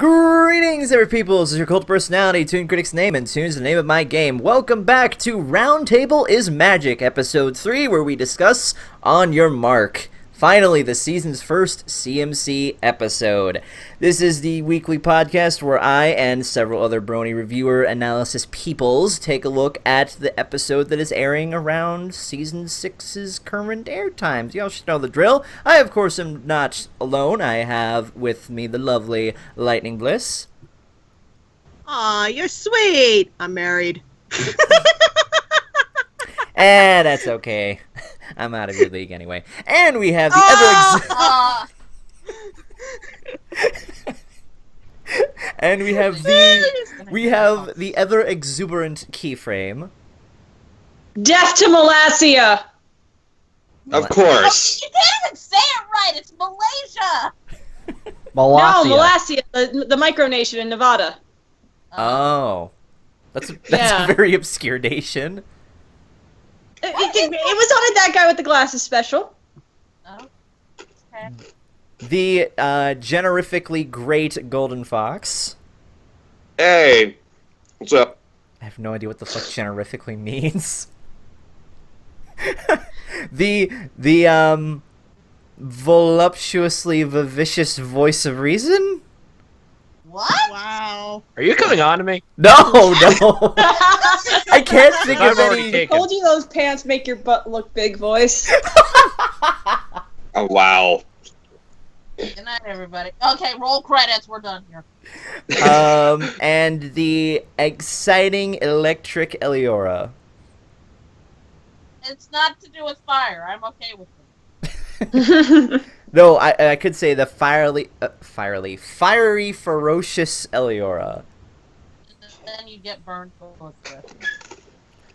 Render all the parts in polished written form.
Greetings, every people. This is your cult personality, ToonKritic's name, and Toon's the name of my game. Welcome back to Roundtable is Magic, Episode 3, where we discuss On Your Mark. Finally, the season's first CMC episode. This is the weekly podcast where I and several other Brony reviewer analysis peoples take a look at the episode that is airing around Season 6's current air times. Y'all should know the drill. I, of course, am not alone. I have with me the lovely Lightning Bliss. Aw, you're sweet. I'm married. That's okay. I'm out of your league anyway. And we have the and we have the ever exuberant keyframe. Death to Malaysia! Of course. You can't even say it right. It's Malaysia. No, Malaysia, the micronation in Nevada. Oh. That's a very obscure nation. It was on a That Guy with the Glasses special. Oh. Okay. The generifically great Golden Fox. Hey, what's up? I have no idea what the fuck generifically means. the voluptuously vivacious voice of reason? What? Wow. Are you coming on to me? No. I can't think of any. I told you those pants make your butt look big, voice. Oh, wow. Good night, everybody. Okay, roll credits. We're done here. And the exciting electric Eliora. It's not to do with fire. I'm okay with it. No, I could say the fiery, ferocious Eliora. Then you get burned for it.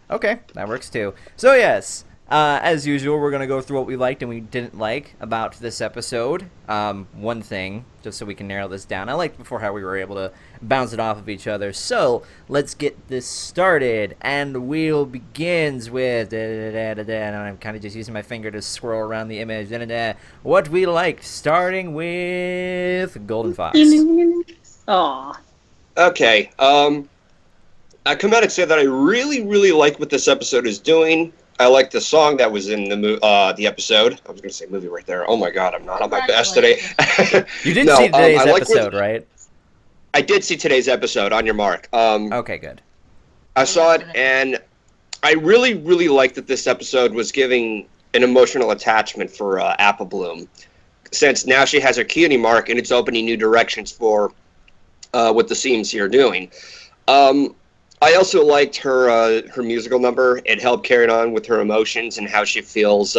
Okay, that works too. So yes, as usual, we're gonna go through what we liked and we didn't like about this episode. One thing, just so we can narrow this down. I liked before how we were able to bounce it off of each other. So let's get this started, and the wheel begins with and I'm kind of just using my finger to swirl around the image. What we liked, starting with Golden Fox. Aw. Okay, I come out and say that I really, really like what this episode is doing. I like the song that was in the episode. I was going to say movie right there. Oh my god, I'm not on my best today. You did see today's episode, right? I did see today's episode, On Your Mark. Okay, good. I saw it, and I really, really liked that this episode was giving an emotional attachment for Apple Bloom, since now she has her cutie mark, and it's opening new directions for what the CMC are doing. I also liked her musical number. It helped carry on with her emotions and how she feels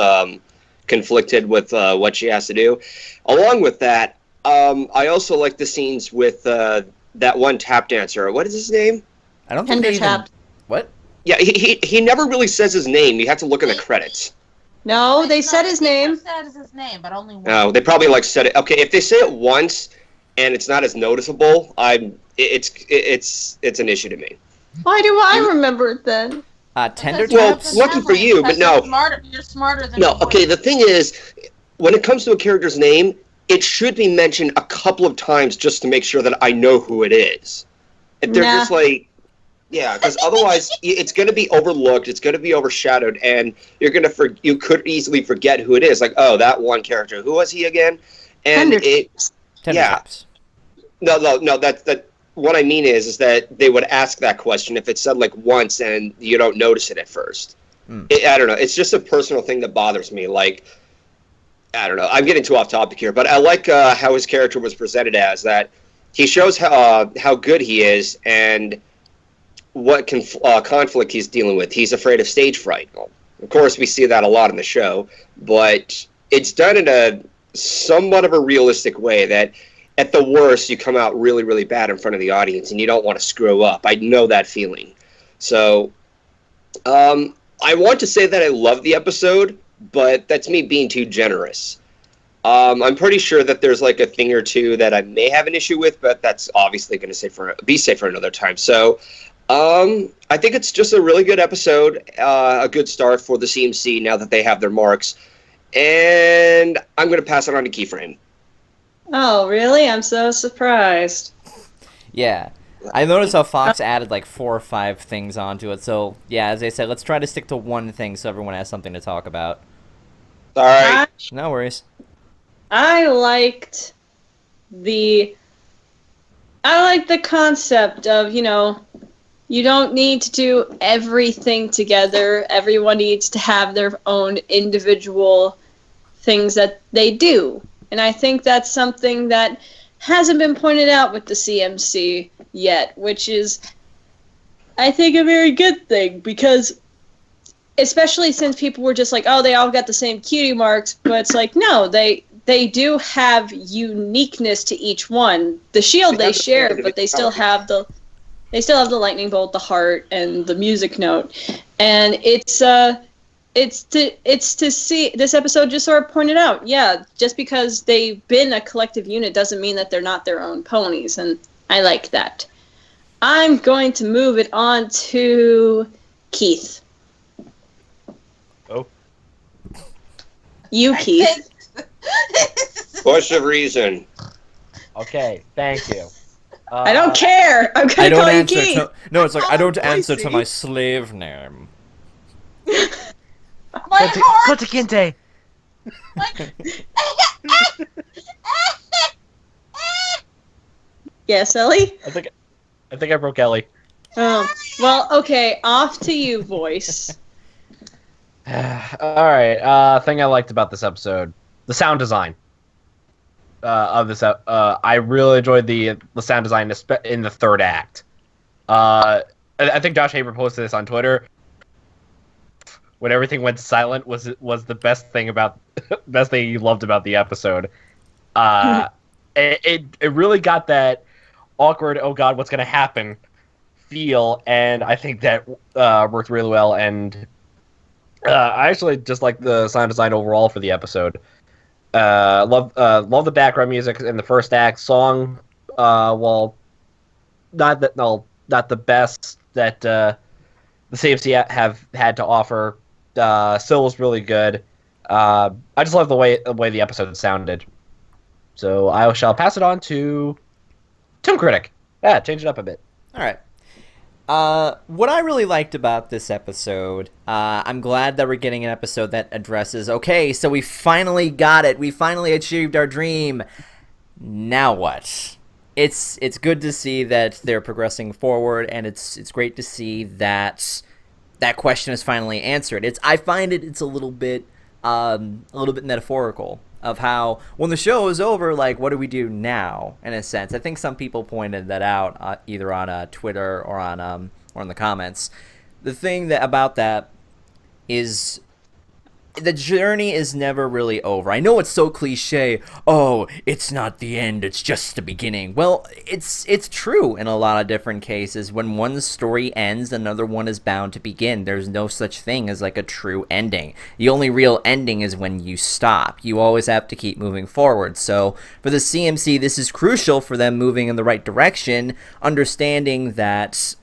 conflicted with what she has to do. Along with that, I also like the scenes with that one tap dancer. What is his name? I don't think Tender Tap. What? Yeah, he never really says his name. You have to look in the credits. No, they said his name. Said his name, but only once. No, they probably said it. Okay, if they say it once and it's not as noticeable, it's an issue to me. Why do I remember it then? Tender Well, Taps? lucky for you, but no. You're smarter than No, your okay, voice. the thing is, when it comes to a character's name, it should be mentioned a couple of times just to make sure that I know who it is. If they're just like, yeah, because otherwise it's going to be overlooked, it's going to be overshadowed, and you could easily forget who it is. Like, oh, that one character, who was he again? And Tender Taps. No, that. What I mean is that they would ask that question if it's said like once and you don't notice it at first. I don't know. It's just a personal thing that bothers me. Like, I don't know. I'm getting too off topic here, but I like how his character was presented as that. He shows how good he is and what conflict he's dealing with. He's afraid of stage fright. Well, of course, we see that a lot in the show, but it's done in a somewhat of a realistic way that at the worst, you come out really, really bad in front of the audience, and you don't want to screw up. I know that feeling. So, I want to say that I love the episode, but that's me being too generous. I'm pretty sure that there's like a thing or two that I may have an issue with, but that's obviously going to be safe for another time. So, I think it's just a really good episode, a good start for the CMC now that they have their marks. And I'm going to pass it on to Keyframe. Oh, really? I'm so surprised. Yeah. I noticed how Fox added like 4 or 5 things onto it. So, yeah, as I said, let's try to stick to one thing so everyone has something to talk about. Sorry. No worries. I liked the concept of, you don't need to do everything together. Everyone needs to have their own individual things that they do. And I think that's something that hasn't been pointed out with the CMC yet, which is, I think, a very good thing, because especially since people were just like, oh, they all got the same cutie marks, but it's like, no, they do have uniqueness to each one. The shield they share, but they still have the lightning bolt, the heart, and the music note. And it's to see, this episode just sort of pointed out, yeah, just because they've been a collective unit doesn't mean that they're not their own ponies, and I like that. I'm going to move it on to Keith. Oh. You, Keith. Voice of reason. Okay, thank you. I don't care. I'm I gonna don't call you answer Keith. to... No, it's like, I don't answer to Boise. my slave name. My heart. Kinte. Yes, Ellie? I think I broke Ellie. Oh. Well, okay, off to you, voice. Alright, thing I liked about this episode. The sound design. Of this I really enjoyed the sound design in the third act. I think Josh Haber posted this on Twitter. When everything went silent was the best thing he loved about the episode. It really got that awkward, oh god, what's gonna happen feel, and I think that worked really well. And I actually just like the sound design overall for the episode. Love the background music in the first act. Song, while not the best that the CFC have had to offer, still was really good. I just love the way the episode sounded. So I shall pass it on to ToonKritic. Yeah, change it up a bit. All right. What I really liked about this episode, I'm glad that we're getting an episode that addresses, okay, so we finally got it. We finally achieved our dream. Now what? It's good to see that they're progressing forward, and it's great to see that that question is finally answered. I find it's a little bit metaphorical of how when the show is over, like, what do we do now? In a sense, I think some people pointed that out either on Twitter or in the comments. The thing about that is the journey is never really over. I know it's so cliche. Oh, it's not the end, it's just the beginning. Well, it's true in a lot of different cases. When one story ends, another one is bound to begin. There's no such thing as like a true ending. The only real ending is when you stop. You always have to keep moving forward. So for the CMC, this is crucial for them moving in the right direction, understanding that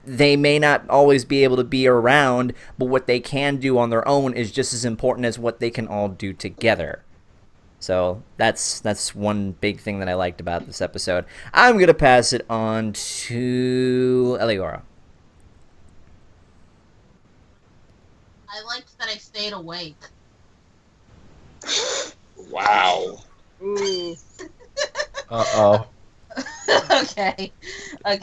they may not always be able to be around, but what they can do on their own is just as important as what they can all do together. So that's one big thing that I liked about this episode. I'm going to pass it on to Eliora. I liked that I stayed awake. Wow. Ooh. Uh-oh. Okay. I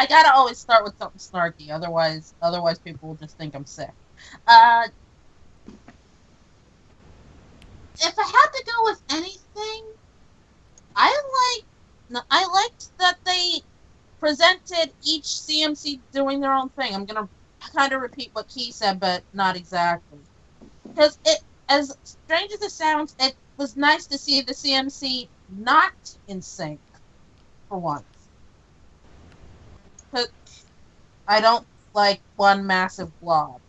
gotta always start with something snarky, otherwise people will just think I'm sick. If I had to go with anything, I liked that they presented each CMC doing their own thing. I'm gonna kind of repeat what Key said, but not exactly. Because as strange as it sounds, it was nice to see the CMC not in sync for once. I don't like one massive blob.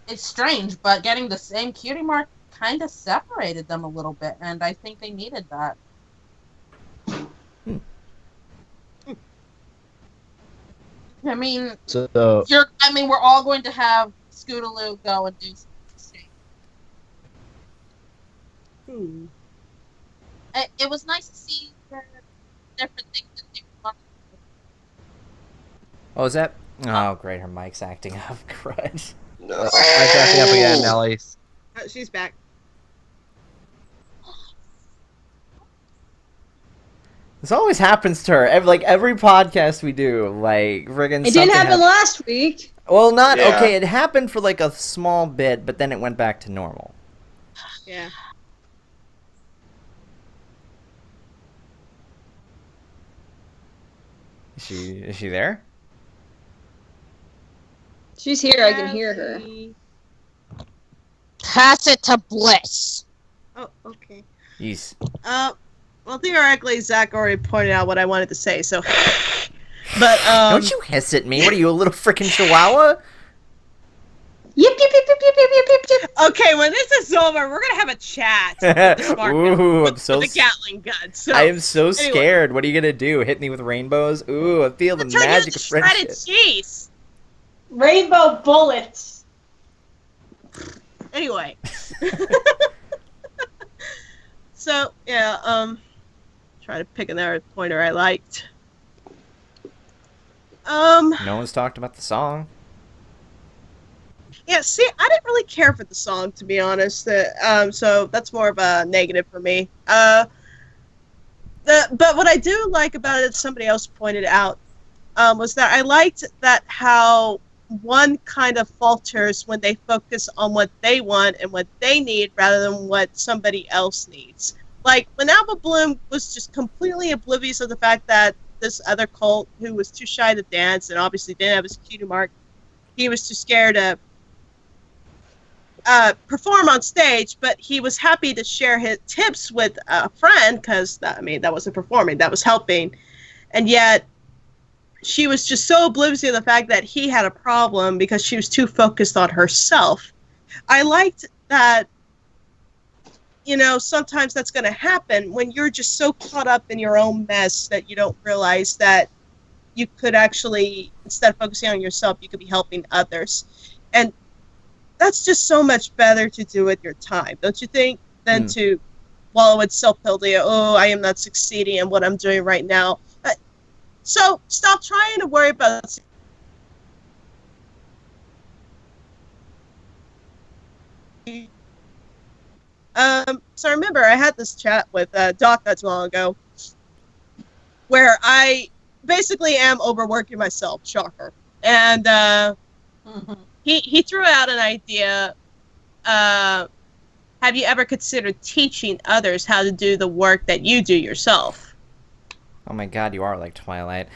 It's strange, but getting the same cutie mark kind of separated them a little bit, and I think they needed that. I mean, we're all going to have Scootaloo go and do something. It was nice to see that different things that they want. What was that? Oh, great, her mic's acting up. Crud. No. I'm acting up again, Nelly. Oh, she's back. This always happens to her. Every podcast we do, like, friggin' It didn't happen last week. Well, not... Yeah. Okay, it happened for, like, a small bit, but then it went back to normal. Yeah. Is she there? She's here. I can hear her. Pass it to Bliss. Oh, okay. Yes. Well, theoretically, Zach already pointed out what I wanted to say, so... But, Don't you hiss at me. What are you, a little frickin' chihuahua? Yip, yip, yip, yip, yip, yip, yip, yip. Okay, when this is over, we're gonna have a chat. Ooh, I'm so... With the Gatling gun. So, I am so anyway. scared. What are you gonna do? Hit me with rainbows? Ooh, I feel the Turn you magic into of friendship. shredded cheese. Rainbow bullets. Anyway. So, yeah, try to pick another pointer I liked. No one's talked about the song. Yeah, see, I didn't really care for the song, to be honest. So that's more of a negative for me. But what I do like about it, somebody else pointed out, was that I liked that how one kind of falters when they focus on what they want and what they need rather than what somebody else needs. Like, when Alba Bloom was just completely oblivious of the fact that this other cult who was too shy to dance and obviously didn't have his cutie mark, he was too scared to perform on stage, but he was happy to share his tips with a friend because, that wasn't performing, that was helping. And yet, she was just so oblivious of the fact that he had a problem because she was too focused on herself. I liked that, sometimes that's going to happen when you're just so caught up in your own mess that you don't realize that you could actually, instead of focusing on yourself, you could be helping others. And that's just so much better to do with your time, don't you think, than to wallow in self-pity. Oh, I am not succeeding in what I'm doing right now. So stop trying to worry about. So remember, I had this chat with Doc not too long ago, where I basically am overworking myself. Shocker. And he threw out an idea. Have you ever considered teaching others how to do the work that you do yourself? Oh my god, you are like Twilight.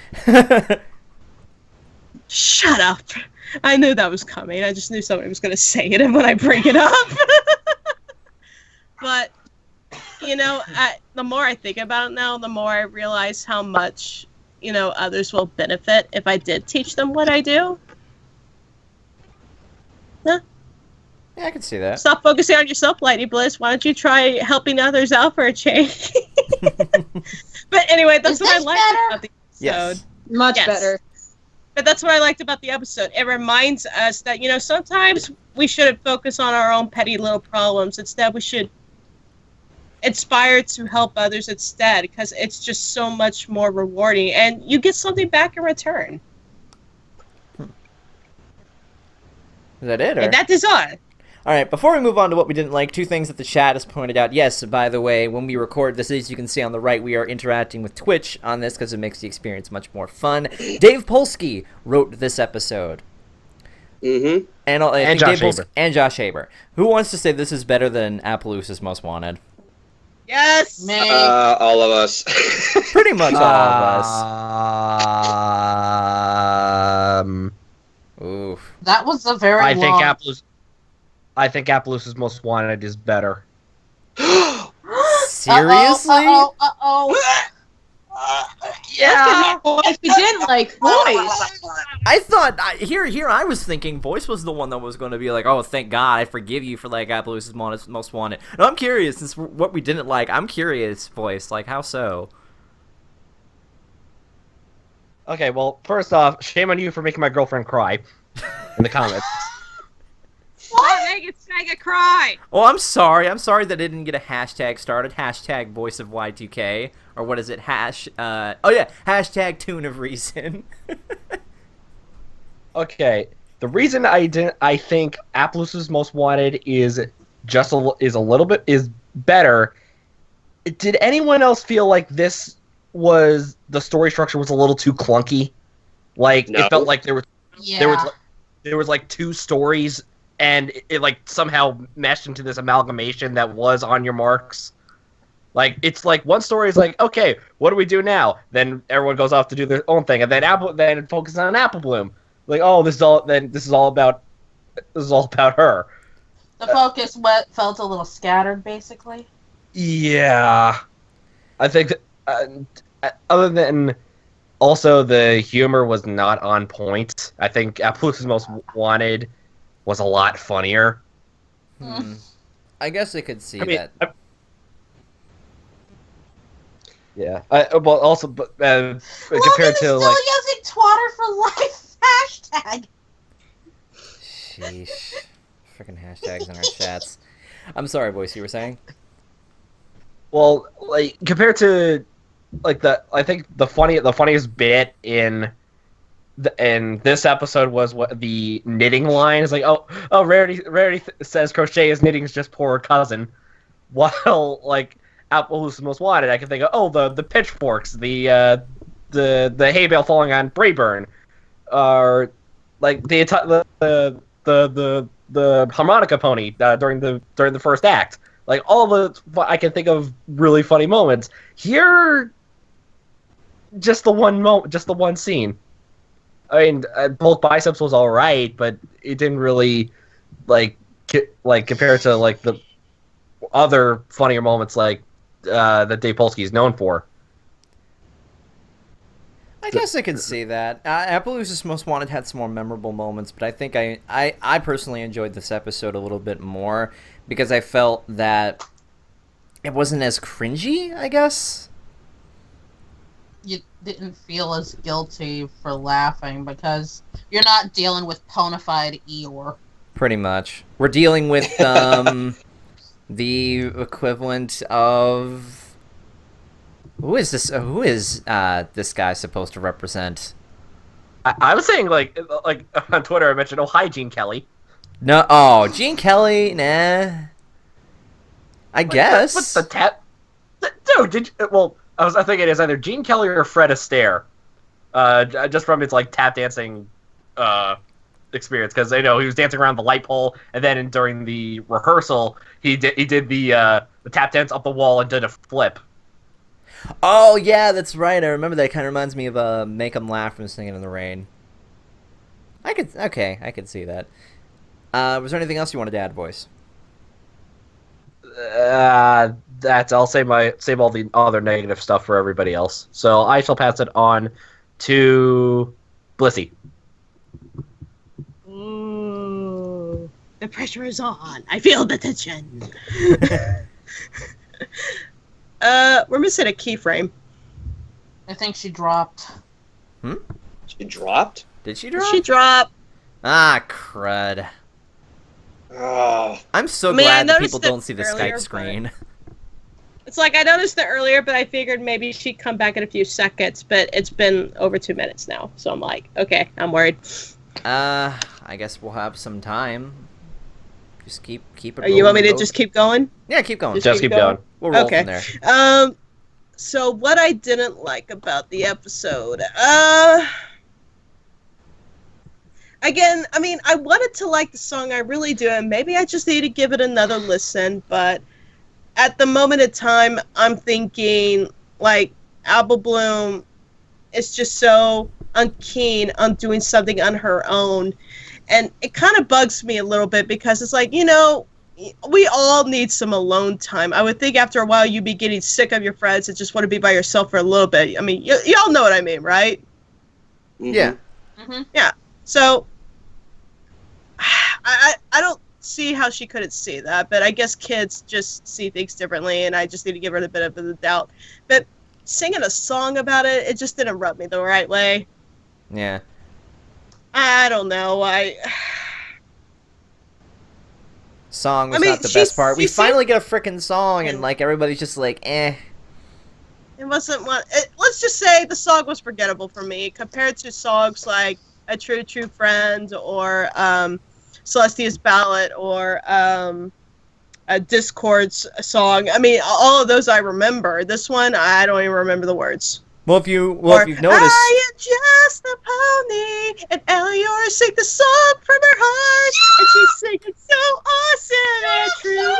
Shut up. I knew that was coming. I just knew somebody was going to say it when I bring it up. But, the more I think about it now, the more I realize how much, others will benefit if I did teach them what I do. Huh? Yeah, I can see that. Stop focusing on yourself, Lightning Bliss. Why don't you try helping others out for a change? But anyway, that's what I liked about the episode. Yes. Much better. But that's what I liked about the episode. It reminds us that, sometimes we shouldn't focus on our own petty little problems. Instead, we should inspire to help others instead, because it's just so much more rewarding, and you get something back in return. Is that it? Or? And that is all. Alright, before we move on to what we didn't like, two things that the chat has pointed out. Yes, by the way, when we record this, as you can see on the right, we are interacting with Twitch on this because it makes the experience much more fun. Dave Polsky wrote this episode. Mm-hmm. And Josh Haber. And Josh Haber. Who wants to say this is better than Appaloosa's Most Wanted? Yes! Me. All of us. Pretty much all of us. Oof. That was a very I long... think Appaloosa's Most Wanted is better. Seriously? Uh-oh. Yeah. If you didn't like voice, I thought here I was thinking Voice was the one that was going to be like, oh, thank God, I forgive you for like Appaloosa's Most Wanted. No, I'm curious, since what we didn't like. I'm curious, Voice, like how so? Okay, well, first off, shame on you for making my girlfriend cry in the comments. What? it's like a cry. Oh, I'm sorry. I'm sorry that it didn't get a hashtag started. Hashtag voice of Y2K. Or what is it? Hashtag tune of reason. Okay, the reason I think Appaloos's Most Wanted is better. Did anyone else feel like the story structure was a little too clunky? Like No. It felt like there Yeah. was like two stories, and it like somehow meshed into this amalgamation that was On Your Marks. Like it's like one story is like, okay, what do we do now? Then everyone goes off to do their own thing, and then it focuses on Apple Bloom. Like, oh, this is all about her. The focus felt a little scattered, basically. Yeah, I think other than also the humor was not on point. I think Appaloosa's Most Wanted was a lot funnier. I guess I could see I mean, that. Yeah. Well, also, but Logan compared is to still like, using Twatter for life hashtag. Sheesh. Freaking hashtags in our chats. I'm sorry, voice. You were saying? well, like compared to like I think the funniest bit in this episode was what the knitting line is like. Oh, Rarity says crochet is knitting's just poor cousin, while like Appaloosa's Most Wanted, I can think of the pitchforks, the hay bale falling on Brayburn, or like the harmonica pony during the first act. Like all the I can think of really funny moments. Here, just the one scene. I mean, Bulk Biceps was all right, but it didn't really like compare to like the other funnier moments like that Dave Polsky is known for. I guess I could see that. Appaloosa's Most Wanted had some more memorable moments, but I think I personally enjoyed this episode a little bit more because I felt that it wasn't as cringy, I guess. You didn't feel as guilty for laughing because you're not dealing with ponified Eeyore. Pretty much. We're dealing with the equivalent of... Who is this this guy supposed to represent? I was saying like on Twitter I mentioned, hi Gene Kelly. No, Gene Kelly, nah. I guess. What's the tap? Dude, I was thinking it's either Gene Kelly or Fred Astaire. Just from its like tap dancing experience, because he was dancing around the light pole, and then during the rehearsal he did the tap dance up the wall and did a flip. Oh yeah, that's right. I remember that. It kind of reminds me of "Make 'Em Laugh" from Singing in the Rain. I could see that. Was there anything else you wanted to add, voice? I'll save all the other negative stuff for everybody else. So I shall pass it on to Blissey. Ooh, the pressure is on. I feel the tension. We're missing a keyframe. I think she dropped. She dropped? Did she drop? She dropped. Ah, crud. Oh. I'm so I mean, glad I that people noticed it don't see the earlier, Skype screen. It's like I noticed it earlier, but I figured maybe she'd come back in a few seconds, but it's been over 2 minutes now, so I'm like, okay, I'm worried. I guess we'll have some time. Just keep it. You want me to rolling. just keep going? Yeah, keep going. Just keep going. We'll roll Okay. from there. So what I didn't like about the episode, again, I mean, I wanted to like the song, I really do, and maybe I just need to give it another listen, but at the moment in time, I'm thinking, like, Apple Bloom is just so unkeen on doing something on her own, and it kind of bugs me a little bit, because it's like, we all need some alone time. I would think after a while you'd be getting sick of your friends and just want to be by yourself for a little bit. I mean, y'all know what I mean, right? Mm-hmm. Yeah. Mm-hmm. Yeah. So, I don't see how she couldn't see that, but I guess kids just see things differently, and I just need to give her the benefit of the doubt. But singing a song about it, it just didn't rub me the right way. Yeah. I don't know. Song was I mean, not the best part. We she finally get a frickin' song, and like everybody's just like, eh. It wasn't one. Let's just say the song was forgettable for me compared to songs like "A True True Friend" or "Celestia's Ballad" or a Discord's song. I mean, all of those I remember. This one, I don't even remember the words. Well, if you've noticed, I am just a pony, and Eleanor sing the song from her heart, and she's singing so awesome and true.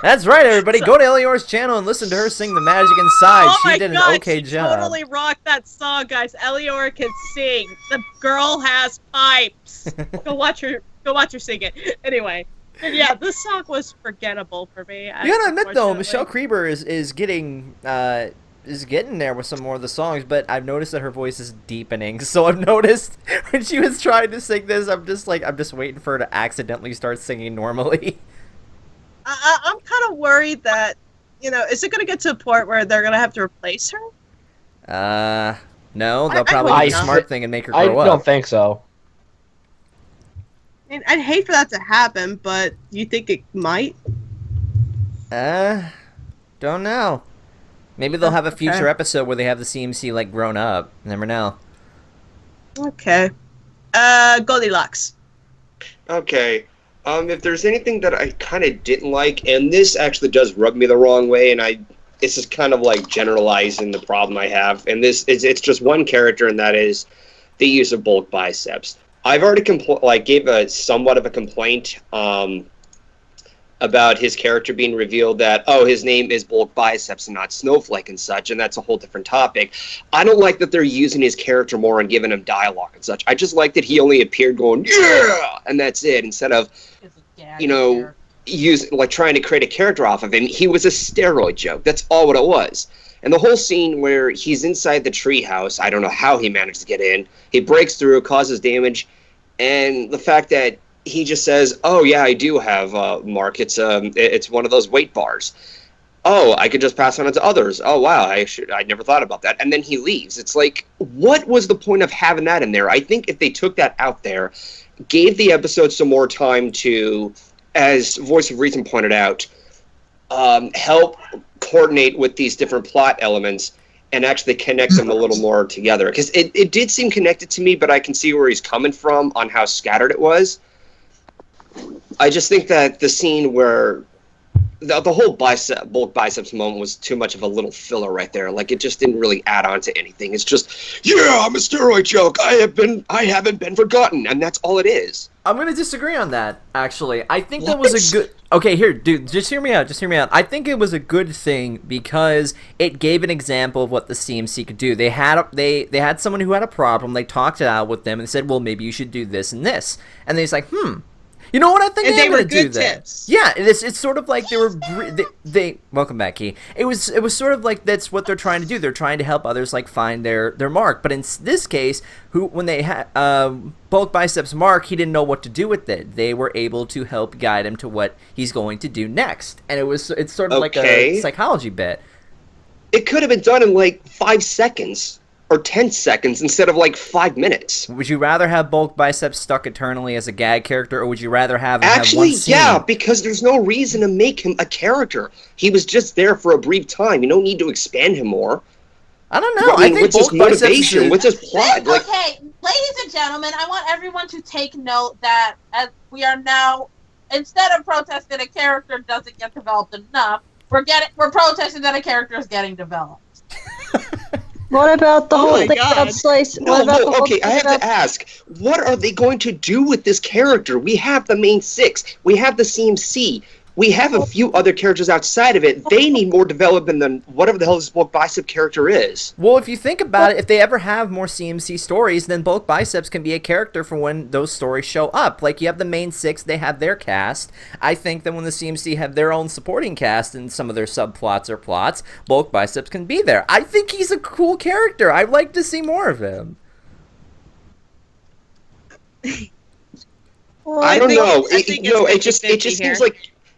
That's right, everybody. Go to Elior's channel and listen to her sing "The Magic Inside." Oh She did an okay she job. Totally rocked that song, guys. Eleanor can sing. The girl has pipes. Go watch her sing it. Anyway, and yeah, this song was forgettable for me. You gotta admit though, Michelle Krieber is getting there with some more of the songs, but I've noticed that her voice is deepening. So I've noticed when she was trying to sing this, I'm just waiting for her to accidentally start singing normally. I'm kind of worried that, is it going to get to a point where they're going to have to replace her? No, they'll probably do the smart thing and make her grow up. I don't think so. I mean, I'd hate for that to happen, but you think it might? Don't know. Maybe they'll have a future episode where they have the CMC, like, grown up. Never know. Okay. Goldilocks. Okay. If there's anything that I kind of didn't like, and this actually does rub me the wrong way, and this is kind of like generalizing the problem I have, and it's just one character, and that is the use of bulk biceps. I've already gave a somewhat of a complaint about his character being revealed that, his name is Bulk Biceps and not Snowflake and such, and that's a whole different topic. I don't like that they're using his character more and giving him dialogue and such. I just like that he only appeared going, yeah, and that's it, instead of, trying to create a character off of him. He was a steroid joke. That's all what it was. And the whole scene where he's inside the treehouse, I don't know how he managed to get in. He breaks through, causes damage, and the fact that he just says, "Oh yeah, I do have Mark. It's one of those weight bars. Oh, I could just pass on it to others. Oh wow, I never thought about that." And then he leaves. It's like, what was the point of having that in there? I think if they took that out there, gave the episode some more time to, as Voice of Reason pointed out, help coordinate with these different plot elements and actually connect them a little more together. Because it did seem connected to me, but I can see where he's coming from on how scattered it was. I just think that the scene where the whole bulk biceps moment was too much of a little filler right there. Like, it just didn't really add on to anything. It's just, yeah, I'm a steroid joke. I haven't been forgotten, and that's all it is. I'm gonna disagree on that, actually. I think that was a good... Okay, here, dude, just hear me out, I think it was a good thing because it gave an example of what the CMC could do. They had someone who had a problem, they talked it out with them, and they said, well, maybe you should do this and this. And then he's like, you know what? I think they were good tips. Yeah, it's sort of like they welcome back, Key. It was sort of like that's what they're trying to do. They're trying to help others like find their mark. But in this case, when they had Bulk Biceps Mark, he didn't know what to do with it. They were able to help guide him to what he's going to do next, and it's sort of like a psychology bit. It could have been done in like 5 seconds. Or 10 seconds instead of like 5 minutes. Would you rather have Bulk Biceps stuck eternally as a gag character, or would you rather have him actually have one scene? Yeah, because there's no reason to make him a character. He was just there for a brief time. You don't need to expand him more. I don't know. I think what's his motivation? What's his plot? Okay, ladies and gentlemen, I want everyone to take note that as we are now, instead of protesting a character doesn't get developed enough, we're protesting that a character is getting developed. What about the whole thing about Slice? I have to ask, what are they going to do with this character? We have the main 6. We have the CMC. We have a few other characters outside of it. They need more development than whatever the hell this Bulk Bicep character is. Well, if you think about it, if they ever have more CMC stories, then Bulk Biceps can be a character for when those stories show up. Like, you have the main 6, they have their cast. I think that when the CMC have their own supporting cast and some of their subplots or plots, Bulk Biceps can be there. I think he's a cool character. I'd like to see more of him. Well, I don't know.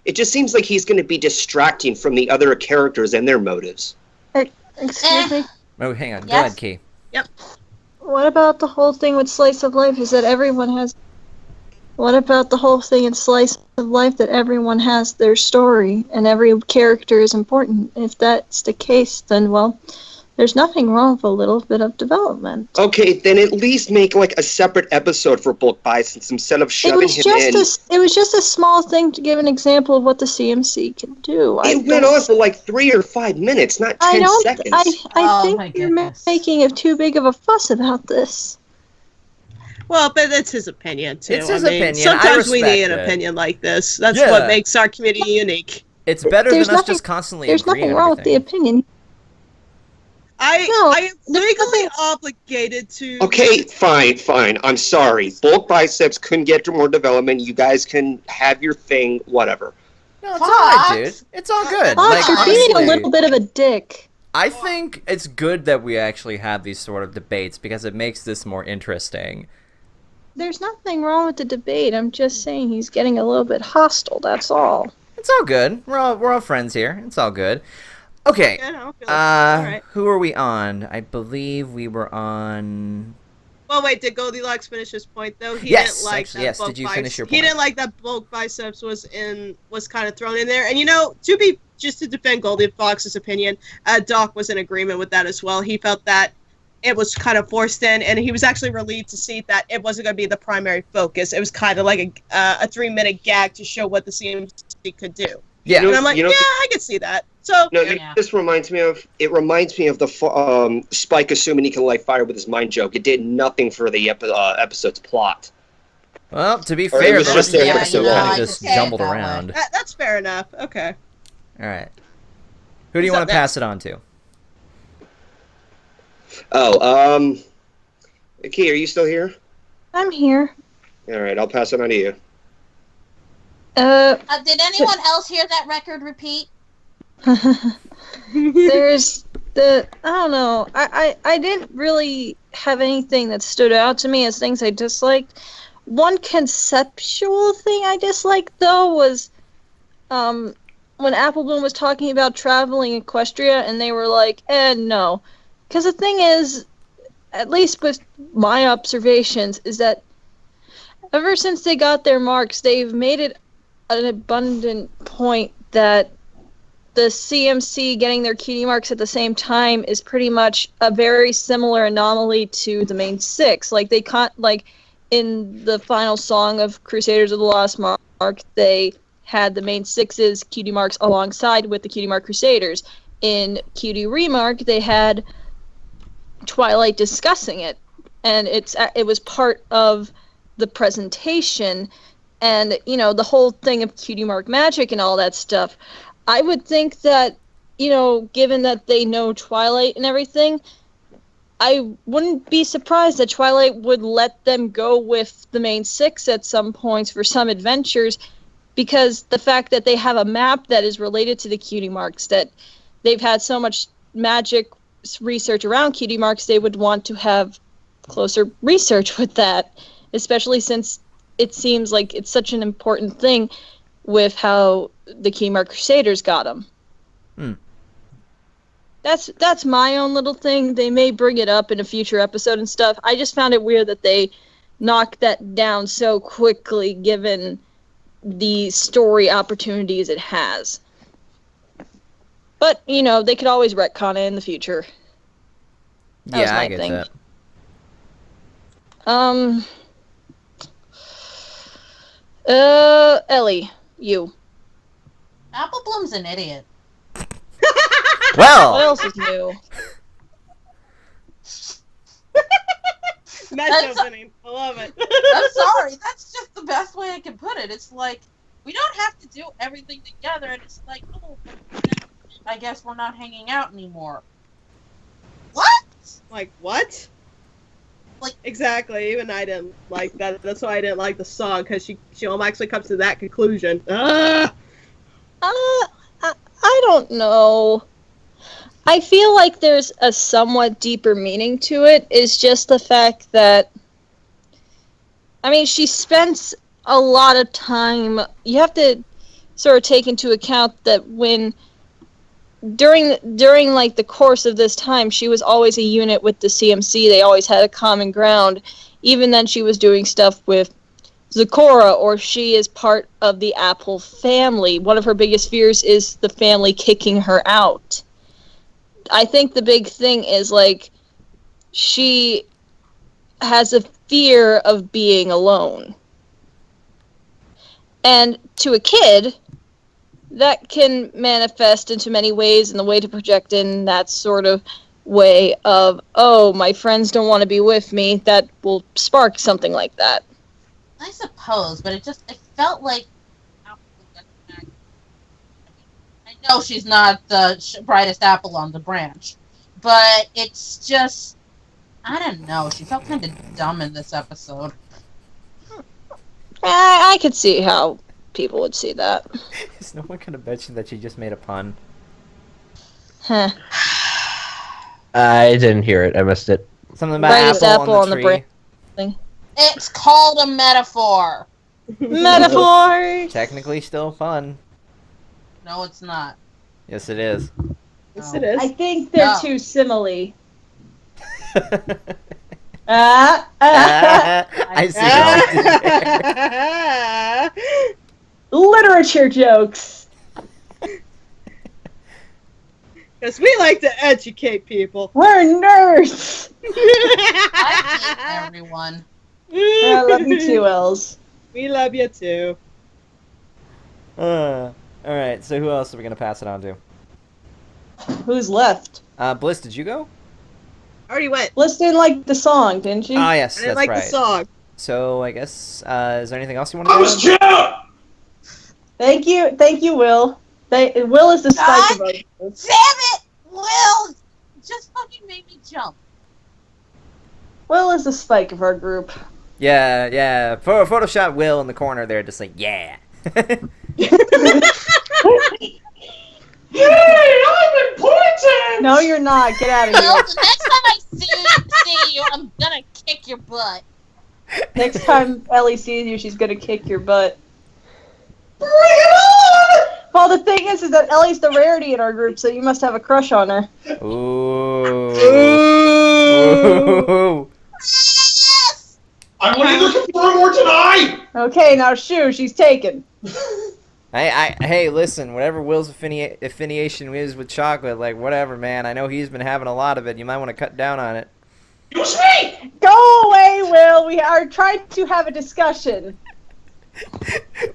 It just seems like he's going to be distracting from the other characters and their motives. Excuse me? Oh, hang on. Yes? Go ahead, Key. Yep. What about the whole thing with Slice of Life is that everyone has... What about the whole thing in Slice of Life that everyone has their story and every character is important? If that's the case, then, well, there's nothing wrong with a little bit of development. Okay, then at least make like a separate episode for bulk biceps instead of shoving him in. It was just a small thing to give an example of what the CMC can do. It went on for like 3 or 5 minutes, not 10 seconds. I think you're making too big of a fuss about this. Well, but that's his opinion, too. It's his opinion. Sometimes we need an it. opinion like this. That's what makes our community unique. It's better than us just constantly There's agreeing nothing wrong with the opinion. I am legally obligated to... Okay, fine. I'm sorry. Bulk biceps couldn't get to more development. You guys can have your thing, whatever. No, it's alright, dude. It's all good. Fox, you're being a little bit of a dick. I think it's good that we actually have these sort of debates because it makes this more interesting. There's nothing wrong with the debate. I'm just saying he's getting a little bit hostile, that's all. It's all good. We're all friends here. It's all good. Okay. Who are we on? I believe we were on... Well, wait, did Goldilocks finish his point, though? He yes, didn't like actually, yes. Did you finish your point? He didn't like that bulk biceps was kind of thrown in there. And, just to defend Goldilocks' opinion, Doc was in agreement with that as well. He felt that it was kind of forced in, and he was actually relieved to see that it wasn't going to be the primary focus. It was kind of like a 3-minute gag to show what the CMC could do. Yeah, and I'm like, I can see that. So this reminds me of the Spike assuming he can light fire with his mind joke. It did nothing for the episode's plot. Well, to be fair, the rest of the episode kind of just jumbled that around. That's fair enough. Okay. All right. Who do you want to pass it on to? Key, are you still here? I'm here. All right, I'll pass it on to you. Did anyone else hear that record repeat? There's I don't know. I didn't really have anything that stood out to me as things I disliked. One conceptual thing I disliked, though, was when Applebloom was talking about traveling Equestria, and they were like, no. Because the thing is, at least with my observations, is that ever since they got their marks, they've made it an abundant point that the CMC getting their cutie marks at the same time is pretty much a very similar anomaly to the main 6. Like, they can't, like, in the final song of Crusaders of the Lost Mark, they had the main 6's cutie marks alongside with the cutie mark Crusaders. In Cutie Remark, they had Twilight discussing it, and it was part of the presentation, and the whole thing of cutie mark magic and all that stuff. I would think that given that they know Twilight and everything, I wouldn't be surprised that Twilight would let them go with the main 6 at some points for some adventures, because the fact that they have a map that is related to the cutie marks, that they've had so much magic research around cutie marks, they would want to have closer research with that, especially since it seems like it's such an important thing with how the cutie mark Crusaders got them. That's my own little thing. They may bring it up in a future episode and stuff. I just found it weird that they knocked that down so quickly given the story opportunities it has. But, they could always retcon it in the future. That was my I get thing. that. Ellie, you. Applebloom's an idiot. Well! What else is new? Nice opening. I love it. I'm sorry. That's just the best way I can put it. It's like, we don't have to do everything together, and it's like, I guess we're not hanging out anymore. What? Like, what? Like, exactly. Even I didn't like that. That's why I didn't like the song, because she actually comes to that conclusion. I don't know. I feel like there's a somewhat deeper meaning to it. It's just the fact that, she spends a lot of time. You have to sort of take into account that when during like the course of this time, she was always a unit with the CMC. They always had a common ground. Even then, she was doing stuff with Zecora, or she is part of the Apple family. One of her biggest fears is the family kicking her out. I think the big thing is, like, she has a fear of being alone. And to a kid, that can manifest into many ways, and the way to project in that sort of way of, oh, my friends don't want to be with me, that will spark something like that. I suppose, but it felt like. I know she's not the brightest apple on the branch, but it's just, I don't know. She felt kind of dumb in this episode. I could see how people would see that. Is no one gonna mention that she just made a pun? Huh. I didn't hear it. I missed it. Something about Brightest apple on the tree. thing. It's called a metaphor. Metaphor! Technically still fun. No, it's not. Yes, it is. Yes, it is. I think they're No. too simile. I see. Literature jokes. Because we like to educate people. We're nerds. I hate everyone. I love you too, Els. We love you too. Alright, so who else are we going to pass it on to? Who's left? Bliss, did you go? Already went. Bliss didn't like the song, didn't she? Ah, yes, I didn't that's like right. the song. So, I guess, is there anything else you want to Thank you, Will. Will is the spike of our group. Damn it! Will just fucking made me jump. Will is the spike of our group. Yeah. Photoshop Will in the corner there, just like, yeah. Yay! I'm important. No, you're not. Get out of Will, here. the next time I see you, I'm gonna kick your butt. Next time Ellie sees you, she's gonna kick your butt. Bring it on! Well, the thing is that Ellie's the rarity in our group, so you must have a crush on her. Ooh. Yes! I'm only looking for more tonight. Okay, now shoo, she's taken. Hey, listen, whatever Will's affiliation is with chocolate, like, whatever, man. I know he's been having a lot of it. You might want to cut down on it. Use me. Go away, Will. We are trying to have a discussion.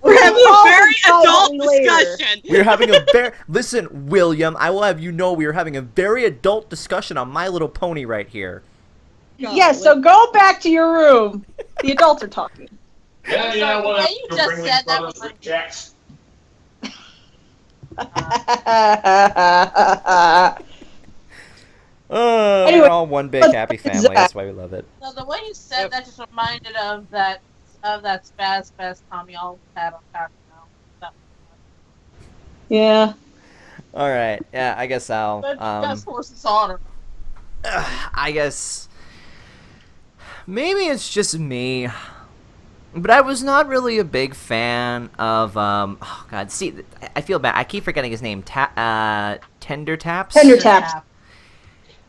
We're having a very adult Privately later. discussion. We're having a very... Listen, William, I will have you know we are having a very adult discussion on My Little Pony right here. Yes, so go back to your room. The adults are talking. Yeah, Sorry, well, the way you just said that was like- Jacks. Anyway, we're all one big happy family. Zach. That's why we love it. So the way you said that just reminded of that spaz fest Tommy all had on Pac now. Yeah. All right. Yeah, I guess I'll... Best horse's honor. I guess... Maybe it's just me... But I was not really a big fan of, oh god, see, I feel bad. I keep forgetting his name. Tender Taps? Tender Taps.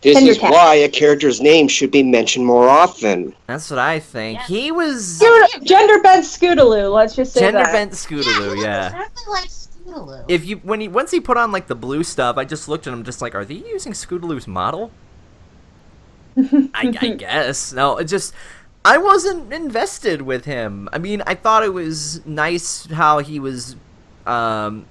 This Tender is tap. why a character's name should be mentioned more often. That's what I think. Yeah. He was... Gender bent Scootaloo, let's just say Gender that. bent Yeah, Scootaloo, he yeah. looks exactly like Scootaloo. If you once he put on like the blue stuff, I just looked at him just like, are they using Scootaloo's model? I guess. No, it just... I wasn't invested with him. I mean, I thought it was nice how he was able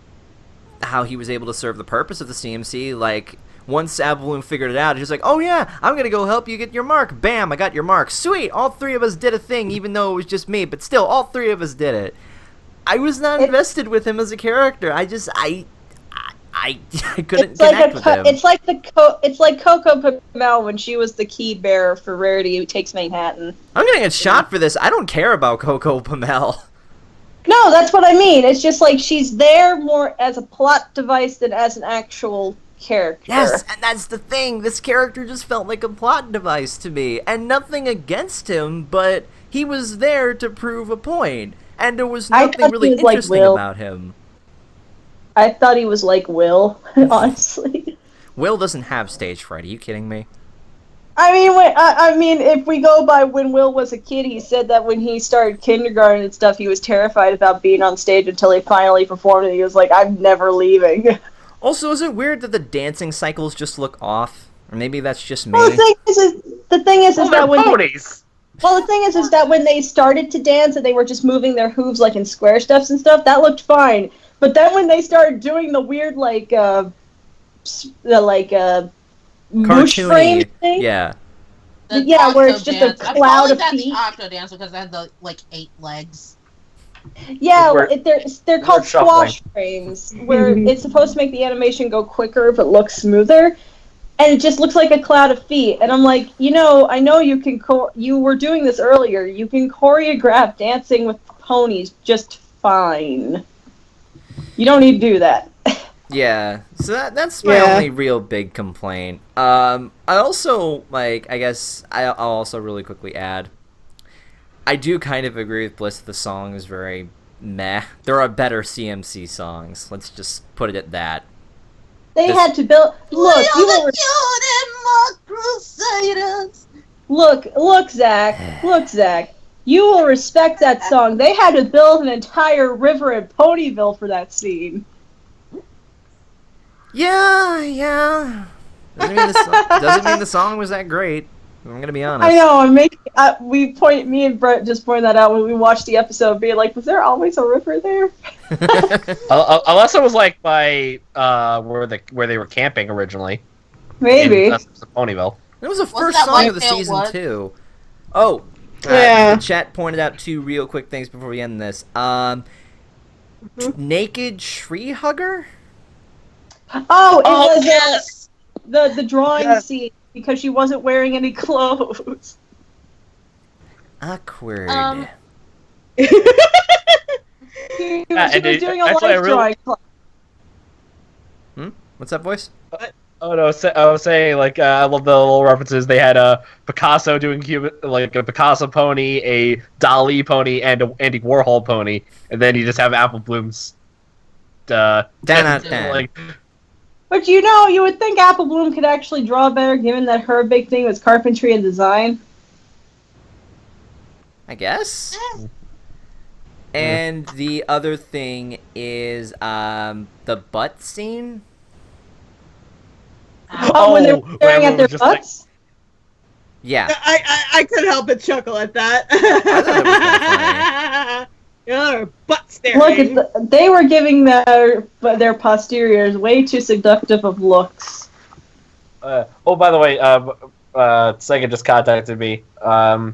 to serve the purpose of the CMC. Like, once Abaloon figured it out, he was like, oh yeah, I'm gonna go help you get your mark. Bam, I got your mark. Sweet, all three of us did a thing, even though it was just me, but still, all three of us did it. I was not invested with him as a character. I couldn't connect with him. It's like Coco Pamel when she was the key bearer for Rarity Who Takes Manhattan. I'm gonna get shot for this. I don't care about Coco Pamel. No, that's what I mean. It's just like she's there more as a plot device than as an actual character. Yes, and that's the thing. This character just felt like a plot device to me. And nothing against him, but he was there to prove a point. And there was I nothing thought really he was like interesting Will. about him. I thought he was like Will, honestly. Will doesn't have stage fright. Are you kidding me? I mean, if we go by when Will was a kid, he said that when he started kindergarten and stuff, he was terrified about being on stage until he finally performed, and he was like, "I'm never leaving." Also, is it weird that the dancing cycles just look off? Or maybe that's just me. Well, the thing is Well, that they're when ponies. well, the thing is that when they started to dance and they were just moving their hooves like in square steps and stuff, that looked fine. But then when they started doing the weird moosh frame Cartoony. thing, Yeah. The Yeah, where it's octo just a dance. cloud I call of that feet. the octo dance because I had the 8 legs. yeah, We're- they're called shuffling. squash frames, where it's supposed to make the animation go quicker but look smoother. And it just looks like a cloud of feet. And I'm like, I know you can you were doing this earlier. You can choreograph dancing with ponies just fine. You don't need to do that. Yeah, so that's my only real big complaint. I also, I guess I'll also really quickly add, I do kind of agree with Bliss that the song is very meh. There are better CMC songs. Let's just put it at that. They had to build. Look, Look, Zach. You will respect that song. They had to build an entire river in Ponyville for that scene. Yeah. Doesn't mean the song was that great. I'm gonna be honest. I know. Me and Brett just pointed that out when we watched the episode, being like, "Was there always a river there?" Unless it was like by where they were camping originally. Maybe. In Ponyville. It was the first that song of the Whitetail season Wood? too. Oh, Yeah. The chat pointed out 2 real quick things before we end this. Naked Tree Hugger. Oh, it was yes! the drawing scene because she wasn't wearing any clothes. Awkward. She and was doing a actually, life drawing class. What's that voice? Oh no! I was saying I love the little references. They had a Picasso doing a Picasso pony, a Dali pony, and a Andy Warhol pony, and then you just have Apple Bloom's. 10 out of 10. But you would think Apple Bloom could actually draw better, given that her big thing was carpentry and design. I guess. And the other thing is the butt scene. When they're staring at their just butts? Yeah. I couldn't help but chuckle at that. I thought it was kinda funny. Yeah, butt staring. Look, they were giving their posteriors way too seductive of looks. By the way, Sega just contacted me via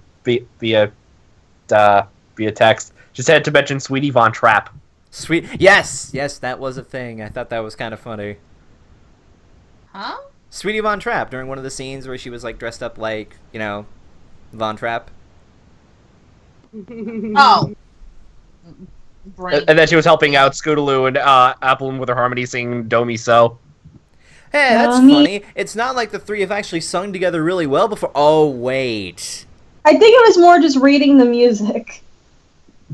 text. Just had to mention Sweetie Von Trapp. Yes, that was a thing. I thought that was kind of funny. Huh? Sweetie Von Trapp during one of the scenes where she was dressed up like, Von Trapp. Oh. Brain. And then she was helping out Scootaloo and Applin with her harmony singing Do Me So. Hey, that's Mommy. funny. It's not like the three have actually sung together really well before. Oh, wait. I think it was more just reading the music.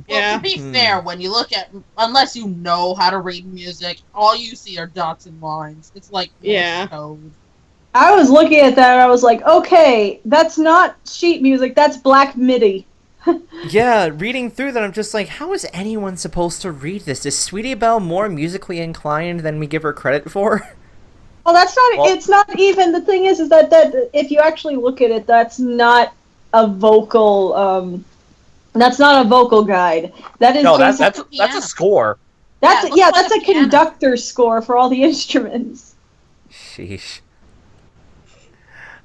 Well, to be fair, when you look at, unless you know how to read music, all you see are dots and lines. It's like Morse code. I was looking at that and I was like, okay, that's not sheet music, that's black MIDI. Yeah, reading through that, I'm just like, how is anyone supposed to read this? Is Sweetie Belle more musically inclined than we give her credit for? Well, it's not even, the thing is that if you actually look at it, that's not a vocal, guide. That is that's a score. That's like a conductor score for all the instruments. Sheesh.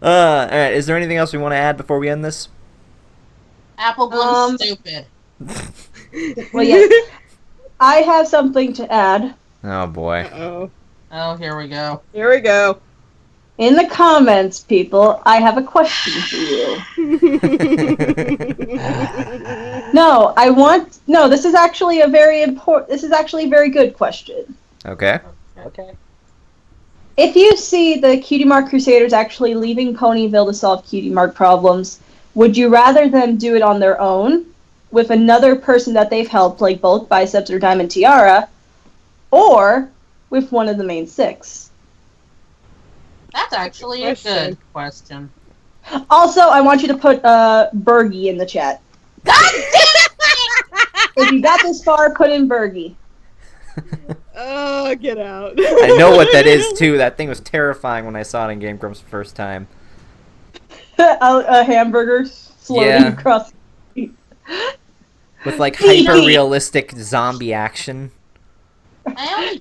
Alright, is there anything else we want to add before we end this? Apple Bloom's stupid. Well, yes. I have something to add. Oh, boy. Uh-oh. Oh, here we go. Here we go. In the comments, people, I have a question for you. This is actually a very good question. Okay. Okay. If you see the Cutie Mark Crusaders actually leaving Ponyville to solve Cutie Mark problems, would you rather them do it on their own, with another person that they've helped, like Bulk, Biceps, or Diamond Tiara, or with one of the main 6? That's actually a good question. Also, I want you to put Bergie in the chat. God damn it! If you got this far, put in Bergie. Oh, get out. I know what that is too. That thing was terrifying when I saw it in Game Grumps the first time. A hamburger floating Yeah. across the street. With like hyper-realistic zombie action. I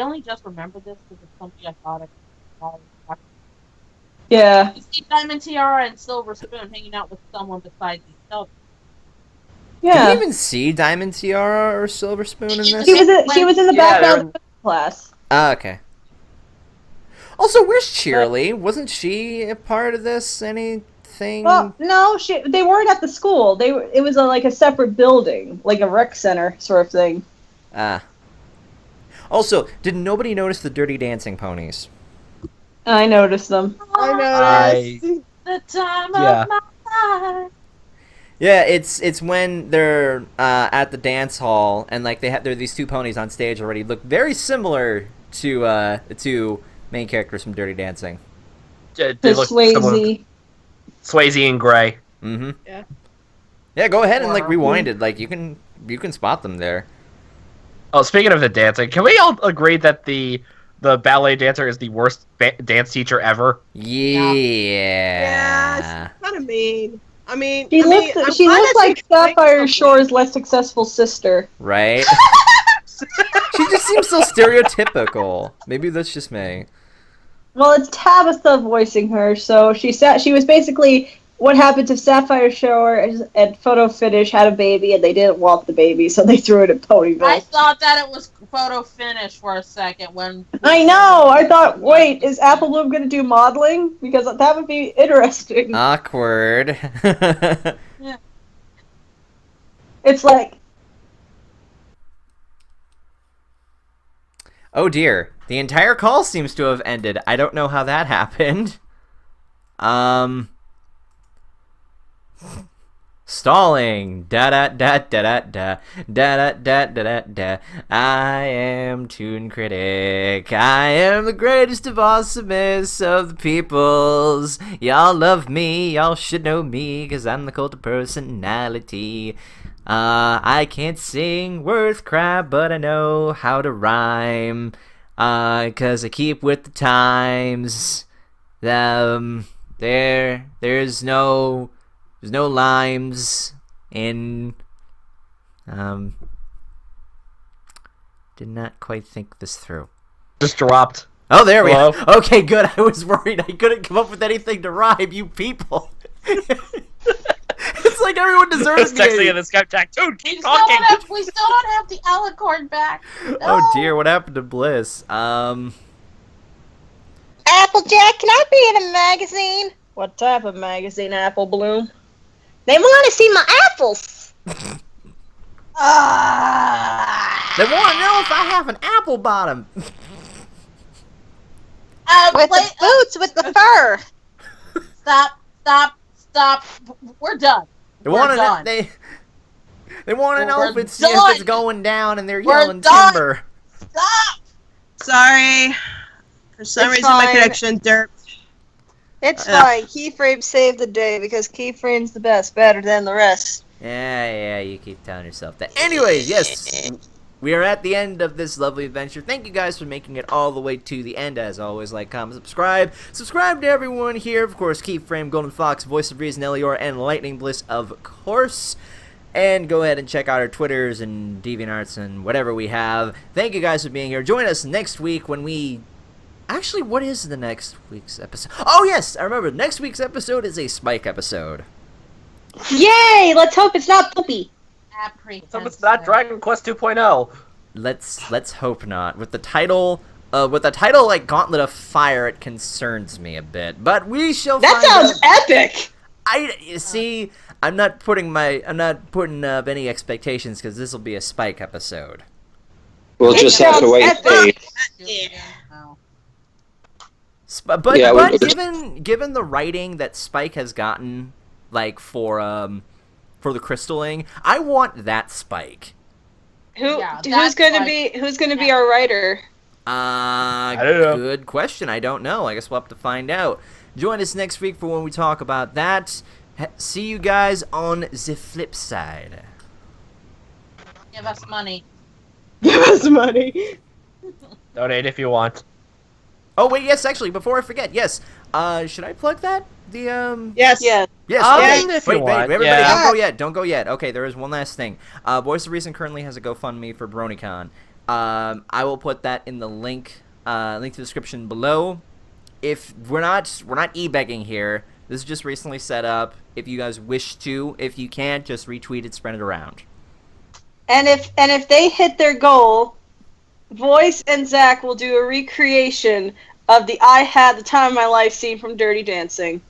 only just remembered this because it's something I thought I Yeah. You see Diamond Tiara and Silver Spoon hanging out with someone besides each other. Did Yeah. you even see Diamond Tiara or Silver Spoon in this? She was in the Yeah, background of the class. Ah, okay. Also, where's Cheerly? Wasn't she a part of this? Anything? Well, no, they weren't at the school. It was like a separate building, like a rec center sort of thing. Ah. Also, did nobody notice the Dirty Dancing ponies? I noticed them. I noticed. The time Yeah. of my life. Yeah, it's when they're at the dance hall and like there are these two ponies on stage already. Look very similar to the two main characters from Dirty Dancing. They The look Swayze. Swayze and Gray. Mm-hmm. Yeah. Yeah, go ahead and like Wow. rewind it. Like you can spot them there. Oh, speaking of the dancing, can we all agree that the ballet dancer is the worst dance teacher ever? Yeah. Yeah, kind of mean. I mean, She I'm looks glad like she can Sapphire make Shore's less successful sister. Right? She just seems so stereotypical. Maybe that's just me. Well, it's Tabitha voicing her, so she was basically what happened to Sapphire Shore and Photo Finish had a baby and they didn't want the baby, so they threw it in Ponyville. I thought that it was Photo Finish for a second when. I know. I thought, wait, is Apple Bloom going to do modeling? Because that would be interesting. Awkward. It's like, Oh dear. The entire call seems to have ended. I don't know how that happened. Stalling. Da da da da da da da da da da da da. I am Toon Critic. I am the greatest of awesomeness of the peoples. Y'all love me. Y'all should know me, 'cause I'm the cult of personality. I can't sing worth crap, but I know how to rhyme. 'Cause I keep with the times. There's no limes in, did not quite think this through. Just dropped. Oh, there we Hello? go. Okay, good. I was worried I couldn't come up with anything to rhyme, you people. It's like everyone deserves Just texting me. in the Skype chat. Dude, We keep still, talking. we still don't have the alicorn back. No. Oh dear, what happened to Bliss? Applejack, can I be in a magazine? What type of magazine, Apple Bloom? They want to see my apples. They want to know if I have an apple bottom. With the boots, with the fur. Stop. We're done. They We're want to know, done. they want to know We're if it's done. going down and they're We're yelling done. timber. Stop. Sorry. For some It's reason, my fine. connection derped. It's fine. Keyframe saved the day because Keyframe's the best, better than the rest. Yeah, you keep telling yourself that. Anyways, yes, we are at the end of this lovely adventure. Thank you guys for making it all the way to the end. As always, like, comment, subscribe. Subscribe to everyone here. Of course, Keyframe, Golden Fox, Voice of Reason, Elior, and Lightning Bliss, of course. And go ahead and check out our Twitters and DeviantArts and whatever we have. Thank you guys for being here. Join us next week when we... Actually, what is the next week's episode? Oh, yes! I remember. Next week's episode is a Spike episode. Yay! Let's hope it's not poopy. So it's not Dragon Quest 2.0. Let's hope not. With the title like Gauntlet of Fire, it concerns me a bit. But we shall That find sounds out. epic. You see, I'm not putting up any expectations because this will be a Spike episode. We'll It just have to sounds wait and see. epic. Yeah. But Yeah, given the writing that Spike has gotten, like for the crystalling, I want that Spike. Who's Yeah, that's gonna like- be our writer? I don't know. Good question. I don't know. I guess we'll have to find out. Join us next week for when we talk about that. See you guys on the flip side. Give us money. Give us money. Donate if you want. Oh wait, yes. Actually, before I forget, yes. Should I plug that? Yes. Yeah. Yes. Yes. Okay. If you Wait, want, everybody, yeah. don't go yet. Don't go yet. Okay, there is one last thing. Voice of Reason currently has a GoFundMe for BronyCon. I will put that in the link to the description below. If we're not e-begging here. This is just recently set up. If you guys wish to, if you can't, just retweet it, spread it around. And if they hit their goal, Voice and Zach will do a recreation of the "I Had the Time of My Life" scene from Dirty Dancing.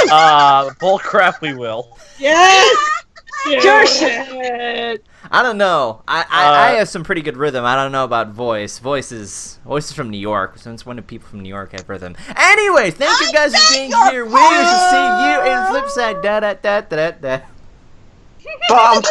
Bullcrap, we will. Yes. I don't know. I have some pretty good rhythm. I don't know about voice. Voice is from New York. Since when do people from New York have rhythm? Anyway, thank you guys for being here. We will see you in Flipside. Da da da da da. Bomb.